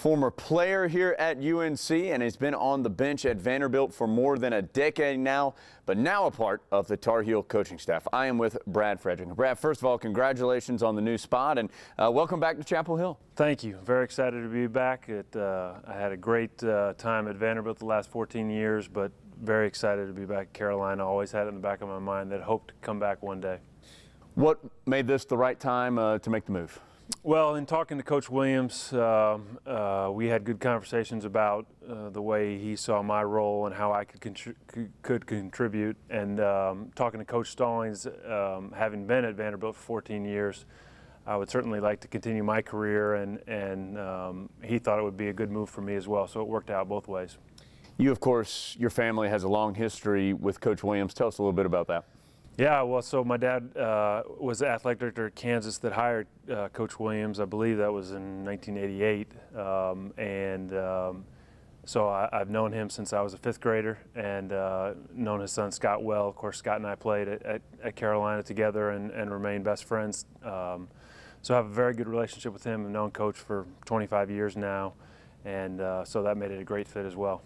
Former player here at UNC, and has been on the bench at Vanderbilt for more than a decade now, but now a part of the Tar Heel coaching staff. I am with Brad Frederick. Brad, first of all, congratulations on the new spot, and welcome back to Chapel Hill. Thank you. Very excited to be back. I had a great time at Vanderbilt the last 14 years, but very excited to be back at Carolina. Always had it in the back of my mind that I hope to come back one day. What made this the right time to make the move? Well, in talking to Coach Williams, we had good conversations about the way he saw my role and how I could contribute. And talking to Coach Stallings, having been at Vanderbilt for 14 years, I would certainly like to continue my career, and he thought it would be a good move for me as well. So it worked out both ways. You, of course, your family has a long history with Coach Williams. Tell us a little bit about that. Yeah, well, so my dad was the athletic director at Kansas that hired Coach Williams. I believe that was in 1988. So I've known him since I was a fifth grader, and known his son Scott well. Of course, Scott and I played at Carolina together and remained best friends. So I have a very good relationship with him. I've known Coach for 25 years now, and so that made it a great fit as well.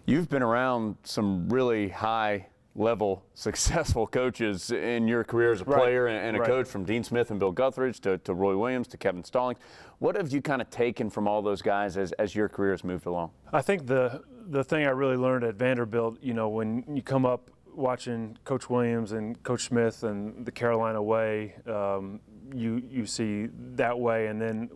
You've been around some really high-level successful coaches in your career as a player and a coach, from Dean Smith and Bill Guthridge to Roy Williams to Kevin Stallings. What have you kind of taken from all those guys as your career has moved along? I think the thing I really learned at Vanderbilt, you know, when you come up watching Coach Williams and Coach Smith and the Carolina way, you see that way, and then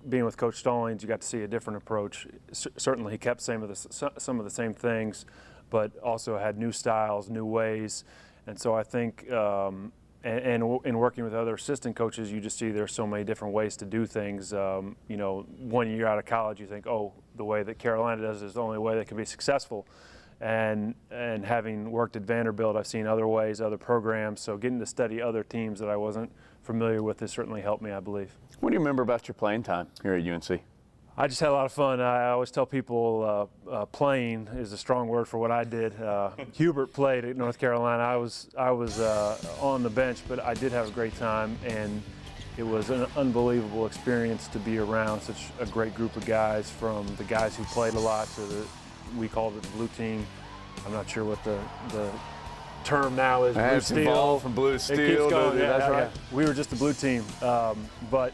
being with Coach Stallings, you got to see a different approach. Certainly, he kept some of the same things, but also had new styles, new ways. And so I think, and in working with other assistant coaches, you just see there's so many different ways to do things. You know, 1 year out of college, you think, oh, the way that Carolina does is the only way that can be successful. And having worked at Vanderbilt, I've seen other ways, other programs. So getting to study other teams that I wasn't familiar with has certainly helped me, I believe. What do you remember about your playing time here at UNC? I just had a lot of fun. I always tell people playing is a strong word for what I did. Hubert played at North Carolina. I was on the bench, but I did have a great time, and it was an unbelievable experience to be around such a great group of guys, from the guys who played a lot to we called it the blue team. I'm not sure what the term now is. Blue steel. Evolved from blue steel. It keeps going. That's right. Yeah. We were just the blue team, but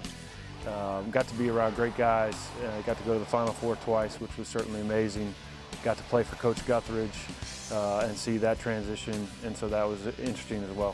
got to be around great guys. Got to go to the Final Four twice, which was certainly amazing. Got to play for Coach Guthridge and see that transition, and so that was interesting as well.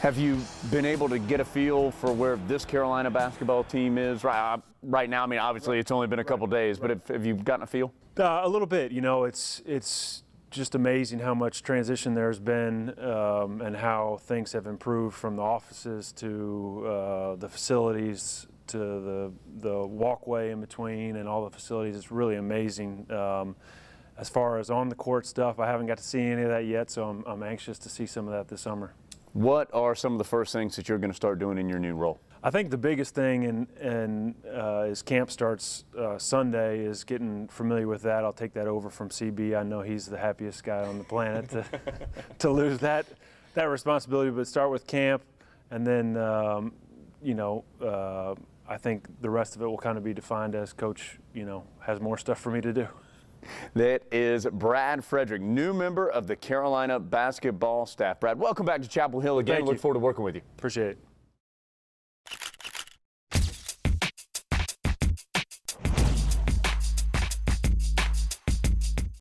Have you been able to get a feel for where this Carolina basketball team is right now? I mean, obviously it's only been a couple days, but have you gotten a feel? A little bit. You know, it's just amazing how much transition there's been, and how things have improved, from the offices to the facilities to the walkway in between and all the facilities. It's really amazing. As far as on the court stuff, I haven't got to see any of that yet, so I'm anxious to see some of that this summer. What are some of the first things that you're going to start doing in your new role? I think the biggest thing, as camp starts Sunday, is getting familiar with that. I'll take that over from CB. I know he's the happiest guy on the planet to lose that responsibility. But start with camp, and then you know, I think the rest of it will kind of be defined as Coach, you know, has more stuff for me to do. That is Brad Frederick, new member of the Carolina basketball staff. Brad, welcome back to Chapel Hill again. Thank you. Look forward to working with you. Appreciate it.